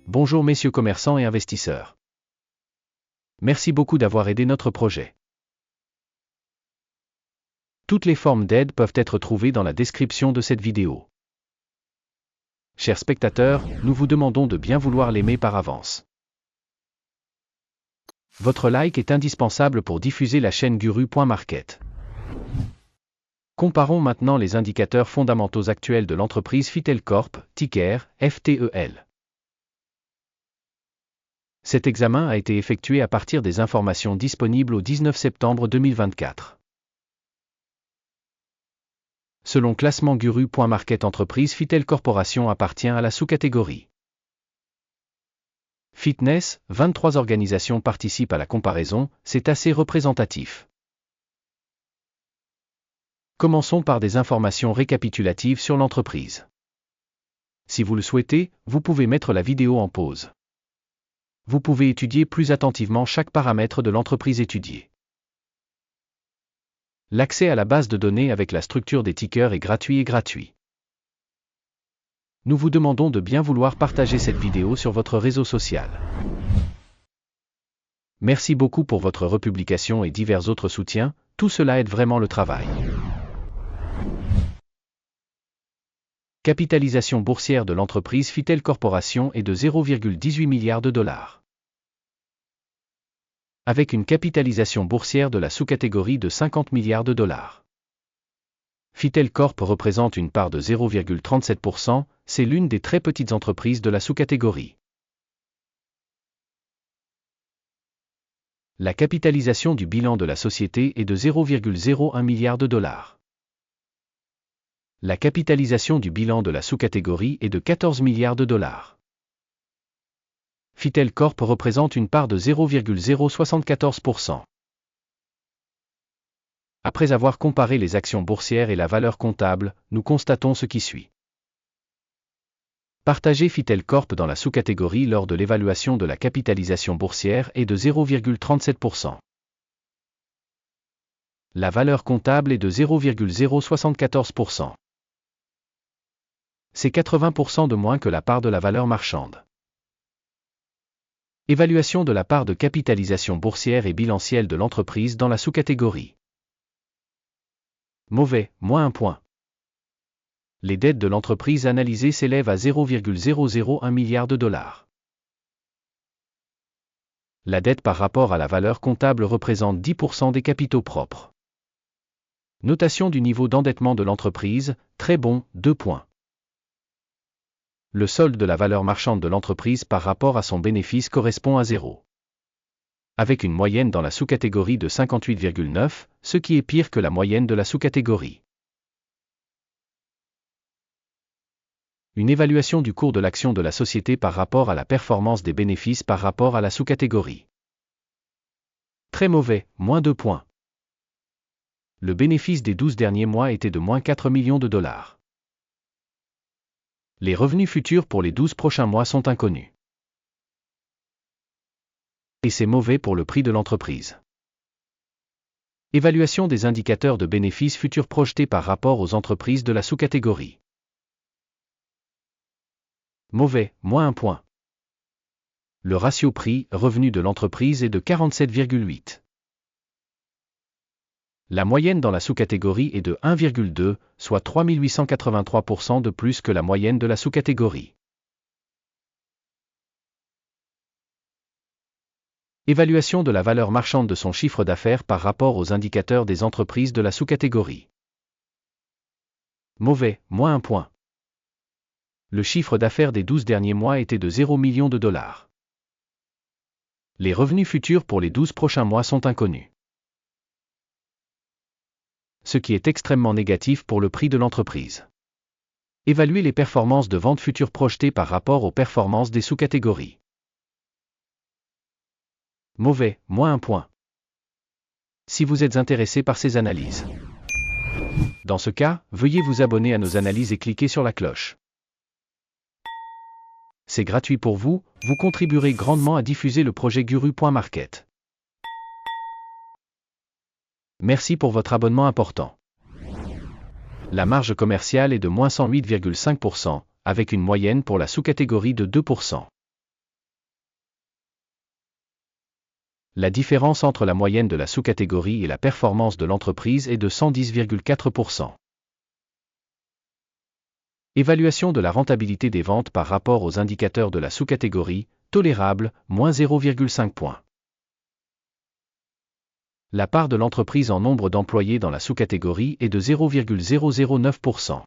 Bonjour messieurs commerçants et investisseurs. Merci beaucoup d'avoir aidé notre projet. Toutes les formes d'aide peuvent être trouvées dans la description de cette vidéo. Chers spectateurs, nous vous demandons de bien vouloir l'aimer par avance. Votre like est indispensable pour diffuser la chaîne Guru.market. Comparons maintenant les indicateurs fondamentaux actuels de l'entreprise Fitel Corp, ticker FTEL. Cet examen a été effectué à partir des informations disponibles au 19 septembre 2024. Selon classement Guru.market, entreprise Fitel Corporation appartient à la sous-catégorie Fitness. 23 organisations participent à la comparaison, c'est assez représentatif. Commençons par des informations récapitulatives sur l'entreprise. Si vous le souhaitez, vous pouvez mettre la vidéo en pause. Vous pouvez étudier plus attentivement chaque paramètre de l'entreprise étudiée. L'accès à la base de données avec la structure des tickers est gratuit. Nous vous demandons de bien vouloir partager cette vidéo sur votre réseau social. Merci beaucoup pour votre republication et divers autres soutiens, tout cela aide vraiment le travail. Capitalisation boursière de l'entreprise Fitel Corporation est de 0,18 milliard de dollars. Avec une capitalisation boursière de la sous-catégorie de 50 milliards de dollars. Fitel Corp représente une part de 0,37%, c'est l'une des très petites entreprises de la sous-catégorie. La capitalisation du bilan de la société est de 0,01 milliard de dollars. La capitalisation du bilan de la sous-catégorie est de 14 milliards de dollars. Fitel Corp représente une part de 0,074%. Après avoir comparé les actions boursières et la valeur comptable, nous constatons ce qui suit. Partagé Fitel Corp dans la sous-catégorie lors de l'évaluation de la capitalisation boursière est de 0,37%. La valeur comptable est de 0,074%. C'est 80% de moins que la part de la valeur marchande. Évaluation de la part de capitalisation boursière et bilancielle de l'entreprise dans la sous-catégorie. Mauvais, moins 1 point. Les dettes de l'entreprise analysée s'élèvent à 0,001 milliard de dollars. La dette par rapport à la valeur comptable représente 10% des capitaux propres. Notation du niveau d'endettement de l'entreprise, très bon, 2 points. Le solde de la valeur marchande de l'entreprise par rapport à son bénéfice correspond à 0. Avec une moyenne dans la sous-catégorie de 58,9, ce qui est pire que la moyenne de la sous-catégorie. Une évaluation du cours de l'action de la société par rapport à la performance des bénéfices par rapport à la sous-catégorie. Très mauvais, moins 2 points. Le bénéfice des 12 derniers mois était de moins 4 millions de dollars. Les revenus futurs pour les 12 prochains mois sont inconnus. Et c'est mauvais pour le prix de l'entreprise. Évaluation des indicateurs de bénéfices futurs projetés par rapport aux entreprises de la sous-catégorie. Mauvais, moins 1 point. Le ratio prix-revenu de l'entreprise est de 47,8. La moyenne dans la sous-catégorie est de 1,2, soit 3883% de plus que la moyenne de la sous-catégorie. Évaluation de la valeur marchande de son chiffre d'affaires par rapport aux indicateurs des entreprises de la sous-catégorie. Mauvais, moins 1 point. Le chiffre d'affaires des 12 derniers mois était de 0 millions de dollars. Les revenus futurs pour les 12 prochains mois sont inconnus. Ce qui est extrêmement négatif pour le prix de l'entreprise. Évaluer les performances de vente futures projetées par rapport aux performances des sous-catégories. Mauvais, moins 1 point. Si vous êtes intéressé par ces analyses. Dans ce cas, veuillez vous abonner à nos analyses et cliquer sur la cloche. C'est gratuit pour vous, vous contribuerez grandement à diffuser le projet Guru.market. Merci pour votre abonnement important. La marge commerciale est de moins 108,5%, avec une moyenne pour la sous-catégorie de 2%. La différence entre la moyenne de la sous-catégorie et la performance de l'entreprise est de 110,4%. Évaluation de la rentabilité des ventes par rapport aux indicateurs de la sous-catégorie, tolérable, moins 0,5 points. La part de l'entreprise en nombre d'employés dans la sous-catégorie est de 0,009%.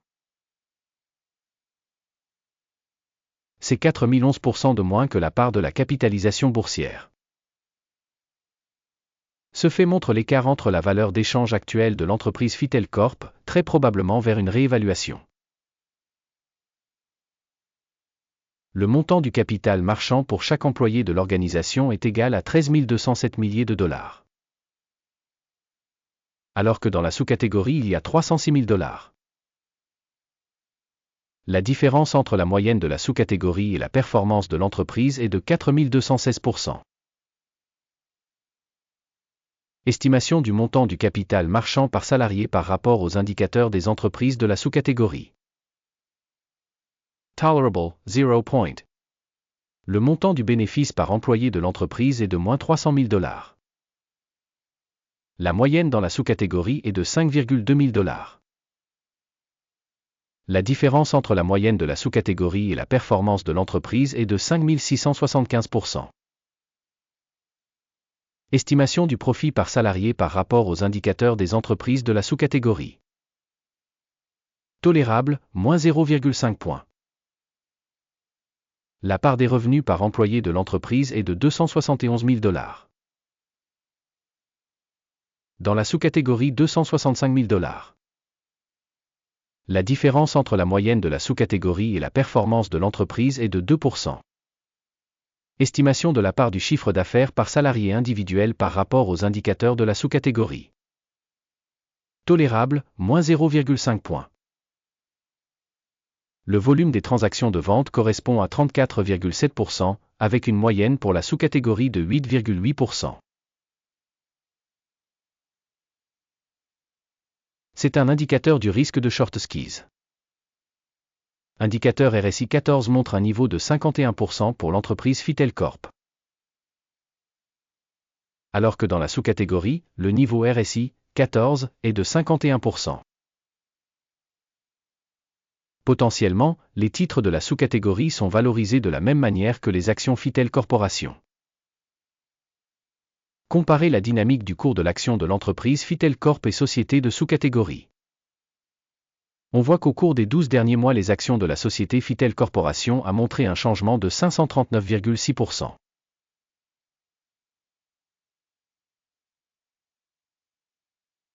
C'est 4011% de moins que la part de la capitalisation boursière. Ce fait montre l'écart entre la valeur d'échange actuelle de l'entreprise Fitel Corp, très probablement vers une réévaluation. Le montant du capital marchand pour chaque employé de l'organisation est égal à 13 207 milliers de dollars. Alors que dans la sous-catégorie il y a 306 000 dollars. La différence entre la moyenne de la sous-catégorie et la performance de l'entreprise est de 4216%. Estimation du montant du capital marchand par salarié par rapport aux indicateurs des entreprises de la sous-catégorie. Tolerable, 0 point. Le montant du bénéfice par employé de l'entreprise est de moins 300 000 dollars. La moyenne dans la sous-catégorie est de 5,2 000 dollars. La différence entre la moyenne de la sous-catégorie et la performance de l'entreprise est de 5675%. Estimation du profit par salarié par rapport aux indicateurs des entreprises de la sous-catégorie. Tolérable, moins 0,5 points. La part des revenus par employé de l'entreprise est de 271 000 dollars. Dans la sous-catégorie 265 000 dollars. La différence entre la moyenne de la sous-catégorie et la performance de l'entreprise est de 2%. Estimation de la part du chiffre d'affaires par salarié individuel par rapport aux indicateurs de la sous-catégorie. Tolérable, moins 0,5 points. Le volume des transactions de vente correspond à 34,7%, avec une moyenne pour la sous-catégorie de 8,8%. C'est un indicateur du risque de short squeeze. Indicateur RSI 14 montre un niveau de 51% pour l'entreprise Fitel Corp. Alors que dans la sous-catégorie, le niveau RSI 14 est de 51%. Potentiellement, les titres de la sous-catégorie sont valorisés de la même manière que les actions Fitel Corporation. Comparez la dynamique du cours de l'action de l'entreprise Fitel Corp et sociétés de sous-catégorie. On voit qu'au cours des 12 derniers mois les actions de la société Fitel Corporation a montré un changement de 539,6%.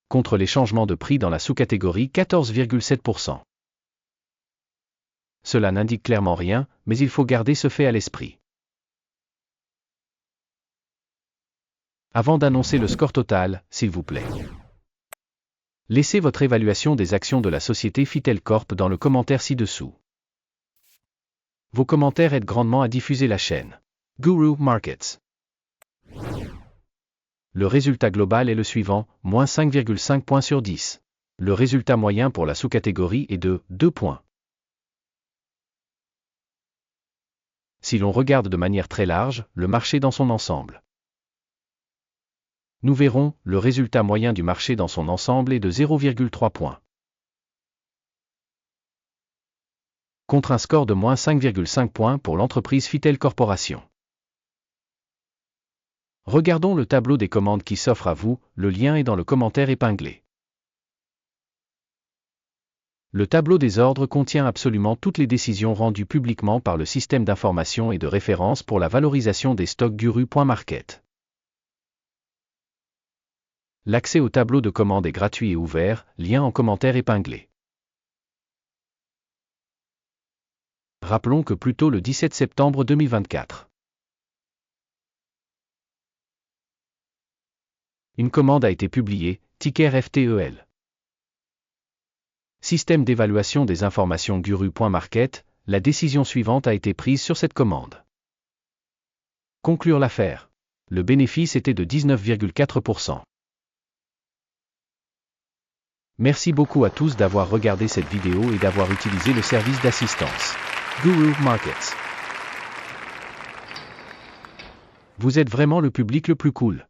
Contre les changements de prix dans la sous-catégorie 14,7%. Cela n'indique clairement rien, mais il faut garder ce fait à l'esprit. Avant d'annoncer le score total, s'il vous plaît. Laissez votre évaluation des actions de la société Fitel Corp dans le commentaire ci-dessous. Vos commentaires aident grandement à diffuser la chaîne. Guru Markets. Le résultat global est le suivant, moins 5,5 points sur 10. Le résultat moyen pour la sous-catégorie est de 2 points. Si l'on regarde de manière très large, le marché dans son ensemble. Nous verrons, le résultat moyen du marché dans son ensemble est de 0,3 points. Contre un score de moins 5,5 points pour l'entreprise Fitel Corporation. Regardons le tableau des commandes qui s'offre à vous, le lien est dans le commentaire épinglé. Le tableau des ordres contient absolument toutes les décisions rendues publiquement par le système d'information et de référence pour la valorisation des stocks Guru.market. L'accès au tableau de commande est gratuit et ouvert, lien en commentaire épinglé. Rappelons que plus tôt le 17 septembre 2024. Une commande a été publiée, ticker FTEL. Système d'évaluation des informations Guru.market, la décision suivante a été prise sur cette commande. Conclure l'affaire. Le bénéfice était de 19,4%. Merci beaucoup à tous d'avoir regardé cette vidéo et d'avoir utilisé le service d'assistance Guru Markets. Vous êtes vraiment le public le plus cool.